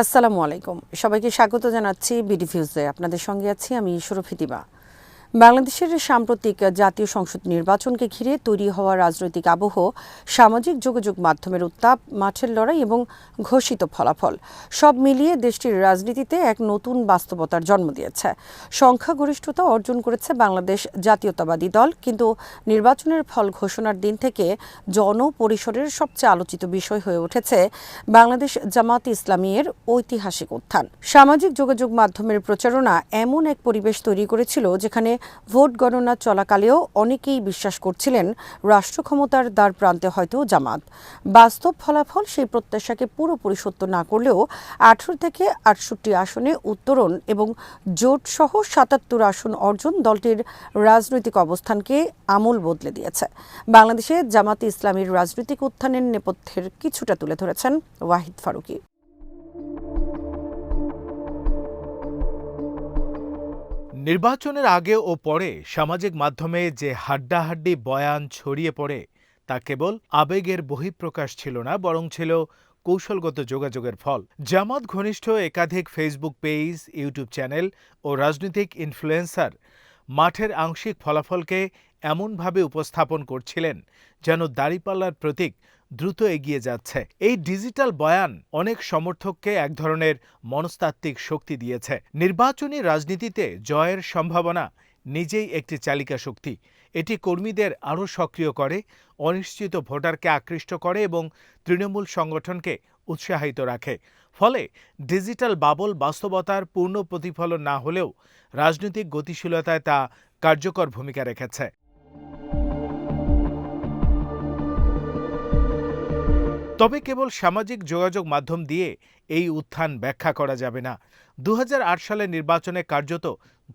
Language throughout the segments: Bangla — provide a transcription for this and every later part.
আসসালামু আলাইকুম, সবাইকে স্বাগত জানাচ্ছি বিডি ফিউজে। আপনাদের সঙ্গে আছি আমি সুরফিতিবা। বাংলাদেশের সাম্প্রতিক জাতীয় সংসদ নির্বাচনকে ঘিরে তৈরি হওয়া রাজনৈতিক আবহ, সামাজিক যোগাযোগ মাধ্যমের উত্তাপ, মাঠের লড়াই এবং ঘোষিত ফলাফল সব মিলিয়ে দেশটির রাজনীতিতে এক নতুন বাস্তবতার জন্ম দিয়েছে। সংখ্যাগরিষ্ঠতা অর্জন করেছে বাংলাদেশ জাতীয়তাবাদী দল, কিন্তু নির্বাচনের ফল ঘোষণার দিন থেকে জনপরিসরের সবচেয়ে আলোচিত বিষয় হয়ে উঠেছে বাংলাদেশ জামাত ইসলামী এর ঐতিহাসিক উত্থান। সামাজিক যোগাযোগ মাধ্যমের প্রচারণা এমন এক পরিবেশ তৈরি করেছিল যেখানে ভোট গণনা চলাকালেও অনেকেই বিশ্বাস করছিলেন রাষ্ট্র ক্ষমতার দ্বার প্রান্তে হয়তো জামাত। বাস্তব ফলাফল সেই প্রত্যাশাকে পুরোপুরি সত্য না করলেও 18 থেকে 68 আসনে উত্তরণ এবং জোট সহ 77 আসন অর্জন দলটির রাজনৈতিক অবস্থানকে আমূল বদলে দিয়েছে। বাংলাদেশে জামাতে ইসলামীর রাজনৈতিক উত্থানের নেপথ্যের কিছুটা তুলে ধরেছেন ওয়াহিদ ফারুকী। নির্বাচনের আগে ও পরে সামাজিক মাধ্যমে যে হাড্ডাহাড্ডি বয়ান ছড়িয়ে পড়ে তা কেবল আবেগের বহিঃপ্রকাশ ছিল না, বরং ছিল কৌশলগত যোগাযোগের ফল। জামাত ঘনিষ্ঠ একাধিক ফেসবুক পেজ, ইউটিউব চ্যানেল ও রাজনৈতিক ইনফ্লুয়েন্সার মাঠের আংশিক ফলাফলকে এমনভাবে উপস্থাপন করছিলেন যেন দাঁড়িপাল্লার প্রতীক দ্রুত এগিয়ে যাচ্ছে। এই ডিজিটাল বয়ান অনেক সমর্থককে এক ধরনের মনস্তাত্ত্বিক শক্তি দিয়েছে। নির্বাচনী রাজনীতিতে জয়ের সম্ভাবনা নিজেই একটি চালিকা শক্তি। এটি কর্মীদের আরও সক্রিয় করে, অনিশ্চিত ভোটারকে আকৃষ্ট করে এবং তৃণমূল সংগঠনকে উৎসাহিত রাখে। ফলে ডিজিটাল বাবল বাস্তবতার পূর্ণ প্রতিফলন না হলেও রাজনৈতিক গতিশীলতায় তা কার্যকর ভূমিকা রেখেছে। তবে কেবল সামাজিক যোগাযোগ মাধ্যম দিয়ে এই উত্থান ব্যাখ্যা করা যাবে না। 2008 সালের নির্বাচনে কার্যত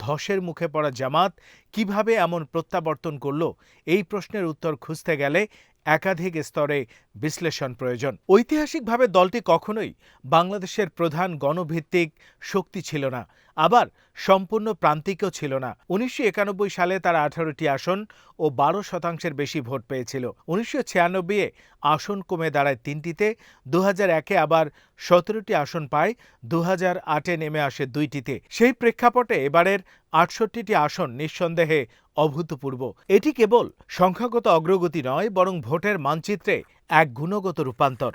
ধসের মুখে পড়া জামাত কিভাবে এমন প্রত্যাবর্তন করল, এই প্রশ্নের উত্তর খুঁজতে গেলে একাধিক স্তরে বিশ্লেষণ প্রয়োজন। ঐতিহাসিকভাবে দলটি কখনোই বাংলাদেশের প্রধান গণভিত্তিক শক্তি ছিল না, আবার সম্পূর্ণ প্রান্তিকও ছিল না। 1991 সালে তারা 18টি আসন ও 12% বেশি ভোট পেয়েছিল। 1996-এ আসন কমে দাঁড়ায় 3টিতে, 2001-এ আবার 17টি আসন পায়, 2008-এ নেমে আসে 2টিতে। সেই প্রেক্ষাপটে এবারের 68টি আসন নিঃসন্দেহে অভূতপূর্ব। এটি কেবল সংখ্যাগত অগ্রগতি নয়, বরং ভোটের মানচিত্রে এক গুণগত রূপান্তর।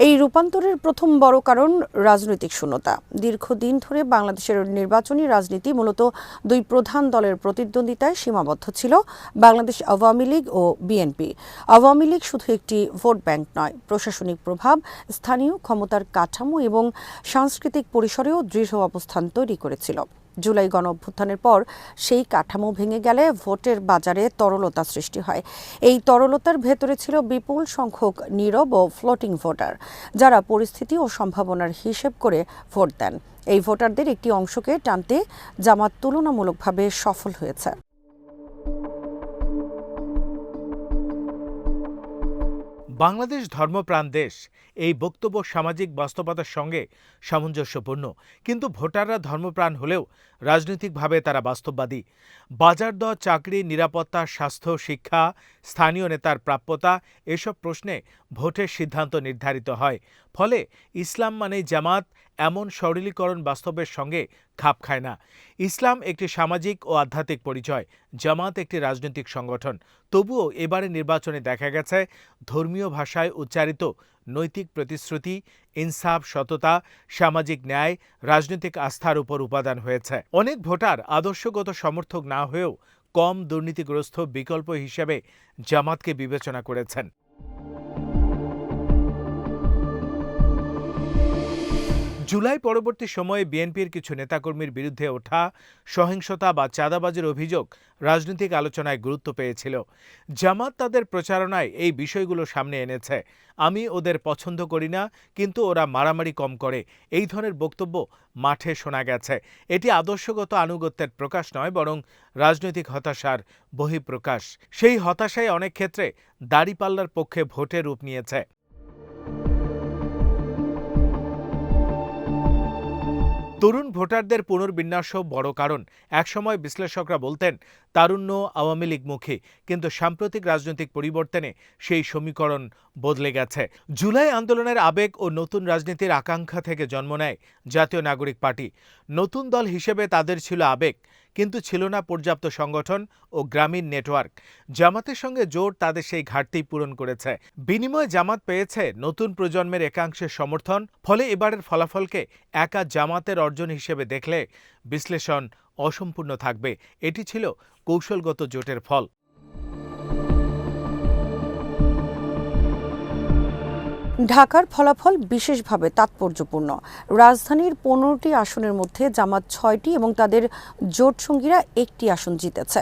এই রূপান্তরের প্রথম বড় কারণ রাজনৈতিক শূন্যতা। দীর্ঘদিন ধরে বাংলাদেশের নির্বাচনী রাজনীতি মূলত দুই প্রধান দলের প্রতিদ্বন্দ্বিতায় সীমাবদ্ধ ছিল, বাংলাদেশ আওয়ামী লীগ ও বিএনপি। আওয়ামী লীগ শুধু একটি ভোট ব্যাংক নয়, প্রশাসনিক প্রভাব, স্থানীয় ক্ষমতার কাঠামো এবং সাংস্কৃতিক পরিসরেও দৃঢ় অবস্থান তৈরি করেছিল। জুলাই গণঅভ্যুত্থানের পর সেই কাঠামো ভেঙে গেলে ভোটের বাজারে তরলতা সৃষ্টি হয়। এই তরলতার ভেতরে ছিল বিপুল সংখ্যক নীরব ও ফ্লোটিং ভোটার, যারা পরিস্থিতি ও সম্ভাবনার হিসেব করে ভোট দেন। এই ভোটারদের একটি অংশকে টানতে জামাত তুলনামূলকভাবে সফল হয়েছে। বাংলাদেশ ধর্মপ্রাণ দেশ, এই বক্তব্য সামাজিক বাস্তবতার সঙ্গে সামঞ্জস্যপূর্ণ। কিন্তু ভোটাররা ধর্মপ্রাণ হলেও রাজনৈতিকভাবে তারা বাস্তববাদী। বাজার দর, চাকরি, নিরাপত্তা, স্বাস্থ্য, শিক্ষা, স্থানীয় নেতার প্রাপ্যতা, এসব প্রশ্নে ভোটের সিদ্ধান্ত নির্ধারিত হয়। ফলে ইসলাম মানেই জামাত এমন সরলীকরণ বাস্তবের সঙ্গে খাপ খায় না। ইসলাম একটি সামাজিক ও আধ্যাত্মিক পরিচয়, জামাত একটি রাজনৈতিক সংগঠন। তবুও এবারে নির্বাচনে দেখা গেছে ধর্মীয় ভাষায় উচ্চারিত নৈতিক প্রতিশ্রুতি, ইনসাফ, সততা, সামাজিক ন্যায় রাজনৈতিক আস্থার উপর উপাদান হয়েছে। অনেক ভোটার আদর্শগত সমর্থক না হয়েও কম দুর্নীতিগ্রস্ত বিকল্প হিসেবে জামাতকে বিবেচনা করেছেন। জুলাই পরবর্তী সময়ে বিএনপির কিছু নেতাকর্মীর বিরুদ্ধে ওঠা সহিংসতা বা চাঁদাবাজির অভিযোগ রাজনৈতিক আলোচনায় গুরুত্ব পেয়েছিল। জামাত তাদের প্রচারণায় এই বিষয়গুলো সামনে এনেছে। আমি ওদের পছন্দ করি না, কিন্তু ওরা মারামারি কম করে, এই ধরনের বক্তব্য মাঠে শোনা গেছে। এটি আদর্শগত আনুগত্যের প্রকাশ নয়, বরং রাজনৈতিক হতাশার বহিঃপ্রকাশ। সেই হতাশায় অনেক ক্ষেত্রে দাঁড়িপাল্লার পক্ষে ভোটে রূপ নিয়েছে। তরুণ ভোটারদের পুনর্বিন্যাসও বড় কারণ। একসময় বিশ্লেষকরা বলতেন তারুণ্য আওয়ামী লীগমুখী, কিন্তু সাম্প্রতিক রাজনৈতিক পরিবর্তনে সেই সমীকরণ বদলে গেছে। জুলাই আন্দোলনের আবেগ ও নতুন রাজনীতির আকাঙ্ক্ষা থেকে জন্ম নেয় জাতীয় নাগরিক পার্টি। নতুন দল হিসেবে তাদের ছিল আবেগ, কিন্তু ছিল না পর্যাপ্ত সংগঠন ও গ্রামীণ নেটওয়ার্ক। জামাতের সঙ্গে জোট তাদের সেই ঘাটতি পূরণ করেছে। বিনিময়ে জামাত পেয়েছে নতুন প্রজন্মের একাংশের সমর্থন। ফলে এবারের ফলাফলকে একা জামাতের অর্জন হিসেবে দেখলে বিশ্লেষণ অসম্পূর্ণ থাকবে। এটি ছিল কৌশলগত জোটের ফল। ঢাকার ফলাফল বিশেষভাবে তাৎপর্যপূর্ণ। রাজধানীর 15টি আসনের মধ্যে জামাত 6টি এবং তাদের জোটসঙ্গীরা 1টি আসন জিতেছে।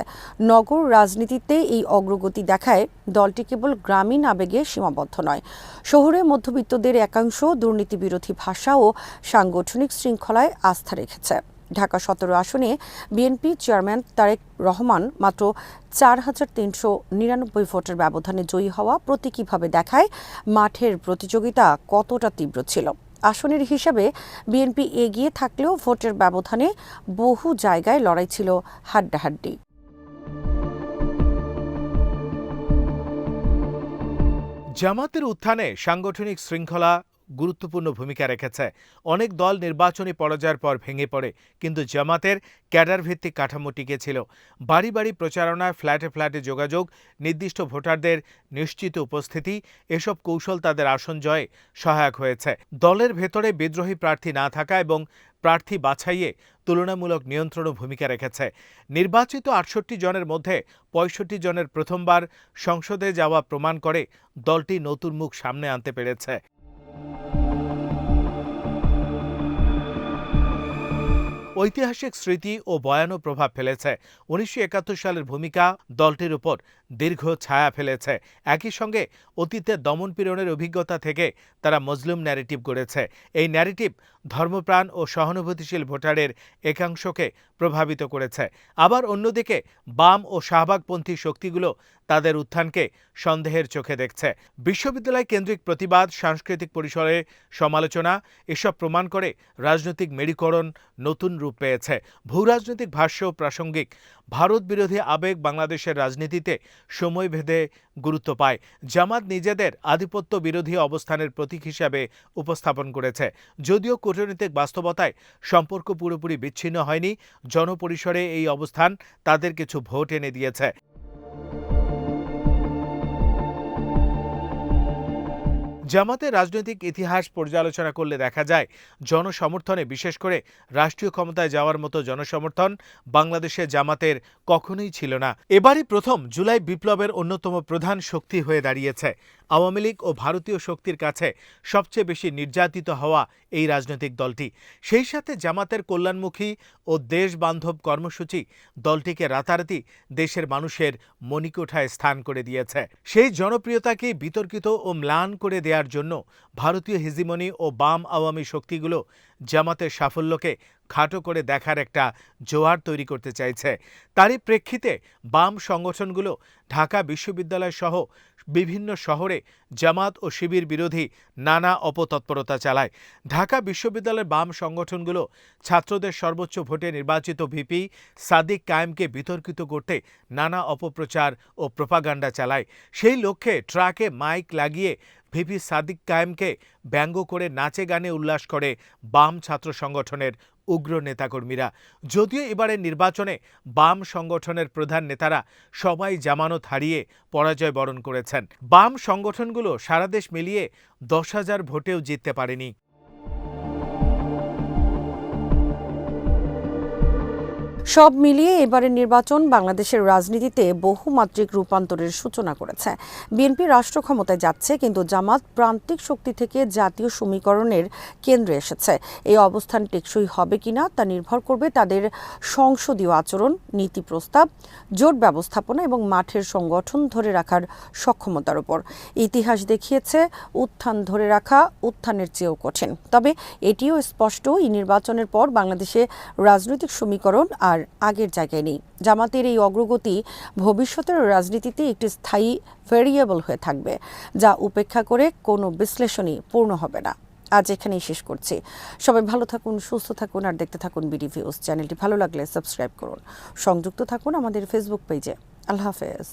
নগর রাজনীতিতে এই অগ্রগতি দেখায় দলটি কেবল গ্রামীণ আবেগে সীমাবদ্ধ নয়। শহুরে মধ্যবিত্তদের একাংশ দুর্নীতিবিরোধী ভাষা ও সাংগঠনিক শৃঙ্খলায় আস্থা রেখেছে। ঢাকা 17 আসনে বিএনপি চেয়ারম্যান তারেক রহমান মাত্র 4,399 ভোটের ব্যবধানে জয়ী হওয়া প্রতীকীভাবে দেখায় মাঠের প্রতিযোগিতা কতটা তীব্র ছিল। আসনের হিসাবে বিএনপি এগিয়ে থাকলেও ভোটের ব্যবধানে বহু জায়গায় লড়াই ছিল হাড্ডাহাড্ডি। জামাতের উত্থানে সাংগঠনিক শৃঙ্খলা গুরুত্বপূর্ণ ভূমিকা রেখেছে। অনেক দল নির্বাচনী পরাজয়ের পর ভেঙে পড়ে, কিন্তু জামাতের ক্যাডার ভিত্তিক কাঠামো টিকে ছিল। বাড়ি বাড়ি প্রচারণায়, ফ্ল্যাটে ফ্ল্যাটে যোগাযোগ, নির্দিষ্ট ভোটারদের নিশ্চিত উপস্থিতি, এসব কৌশল তাদের আসন জয়ে সহায়ক হয়েছে। দলের ভেতরে বিদ্রোহী প্রার্থী না থাকা এবং প্রার্থী বাছাইয়ে তুলনামূলক নিয়ন্ত্রণও ভূমিকা রেখেছে। নির্বাচিত 68 জনের মধ্যে 65 জনের প্রথমবার সংসদে যাওয়া প্রমাণ করে দলটি নতুন মুখ সামনে আনতে পেরেছে। ঐতিহাসিক স্মৃতি ও বয়ানও প্রভাব ফেলেছে। 1971 সালের ভূমিকা দলটির উপর দীর্ঘ ছায়া ফেলেছে। একই সঙ্গে অতীতে দমনপীড়নের অভিজ্ঞতা থেকে তারা মজলুম ন্যারেটিভ গড়েছে। এই ন্যারেটিভ ধর্মপ্রাণ ও সহানুভূতিশীল ভোটারের একাংশকে প্রভাবিত করেছে। আবার অন্যদিকে বাম ও শাহবাগপন্থী শক্তিগুলো তাদের উত্থানকে সন্দেহের চোখে দেখছে। বিশ্ববিদ্যালয় কেন্দ্রিক প্রতিবাদ, সাংস্কৃতিক পরিসরে সমালোচনা, এসব প্রমাণ করে রাজনৈতিক মেরুকরণ নতুন রূপ পেয়েছে। ভূরাজনৈতিক ভাষ্য প্রাসঙ্গিক। ভারত বিরোধী আবেগ বাংলাদেশের রাজনীতিতে সময়ভেদে গুরুত্ব পায়। জামাত নিজেদের আধিপত্য বিরোধী অবস্থানের প্রতীক হিসাবে উপস্থাপন করেছে। যদিও কূটনৈতিক বাস্তবতায় সম্পর্ক পুরোপুরি বিচ্ছিন্ন হয়নি, জনপরিসরে এই অবস্থান তাদের কিছু ভোট এনে দিয়েছে। জামাতের রাজনৈতিক ইতিহাস পর্যালোচনা করলে দেখা যায় জনসমর্থনে, বিশেষ করে রাষ্ট্রীয় ক্ষমতায় যাওয়ার মতো জনসমর্থন বাংলাদেশে জামাতের কখনোই ছিল না। এবারই প্রথম জুলাই বিপ্লবের অন্যতম প্রধান শক্তি হয়ে দাঁড়িয়েছে। আওয়ামী লীগ ও ভারতীয় শক্তির কাছে সবচেয়ে বেশি নির্যাতিত হওয়া এই রাজনৈতিক দলটি। সেই সাথে জামাতের কল্যাণমুখী ও দেশবান্ধব কর্মসূচি দলটিকে রাতারাতি দেশের মানুষের মণিকোঠায় স্থান করে দিয়েছে। সেই জনপ্রিয়তাকে বিতর্কিত ও ম্লান করে দেওয়ার জন্য ভারতীয় হিজিমনি ও বাম আওয়ামী শক্তিগুলো জামাতের সাফল্যকে খাটো করে দেখার একটা জোয়ার তৈরি করতে চাইছে। তারই প্রেক্ষিতে বাম সংগঠনগুলো ঢাকা বিশ্ববিদ্যালয় সহ বিভিন্ন শহরে জামাত ও শিবির বিরোধী নানা অপতৎপরতা চালায়। ঢাকা বিশ্ববিদ্যালয়ের বাম সংগঠনগুলো ছাত্রদের সর্বোচ্চ ভোটে নির্বাচিত ভিপি সাদিক কায়েমকে বিতর্কিত করতে নানা অপপ্রচার ও প্রোপাগান্ডা চালায়। সেই লক্ষ্যে ট্রাকে মাইক লাগিয়ে ভিপি সাদিক কায়েমকে ব্যঙ্গ করে নাচে গানে উল্লাস করে বাম ছাত্র সংগঠনের উগ্র নেতাকর্মীরা। যদিও এবারের নির্বাচনে বাম সংগঠনের প্রধান নেতারা সবাই জামানত হারিয়ে পরাজয় বরণ করেছেন। বাম সংগঠনগুলো সারা দেশ মিলিয়ে 10,000 ভোটেও জিততে পারেনি। সব মিলিয়ে এবারের নির্বাচন বাংলাদেশের রাজনীতিতে বহুমাত্রিক রূপান্তরের সূচনা করেছে। বিএনপি রাষ্ট্র ক্ষমতায় যাচ্ছে, কিন্তু জামাত প্রান্তিক শক্তি থেকে জাতীয় সমীকরণের কেন্দ্রে এসেছে। এই অবস্থান টেকসই হবে কিনা তা নির্ভর করবে তাদের সংসদীয় আচরণ, নীতি প্রস্তাব, জোট ব্যবস্থাপনা এবং মাঠের সংগঠন ধরে রাখার সক্ষমতার উপর। ইতিহাস দেখিয়েছে উত্থান ধরে রাখা উত্থানের চেয়েও কঠিন। তবে এটিও স্পষ্ট, এই নির্বাচনের পর বাংলাদেশে রাজনৈতিক সমীকরণ আর আগের জায়গায় নেই। জামাতের এই অগ্রগতি ভবিষ্যতের রাজনীতিতে একটি স্থায়ী ভেরিয়েবল হয়ে থাকবে, যা উপেক্ষা করে কোনো বিশ্লেষণই পূর্ণ হবে না। আজ এখানেই শেষ করছি। সবাই ভালো থাকুন, সুস্থ থাকুন আর দেখতে থাকুন বিডি ভিউজ। চ্যানেলটি ভালো লাগলে সাবস্ক্রাইব করুন, সংযুক্ত থাকুন আমাদের ফেসবুক পেজে। আল্লাহ হাফেজ।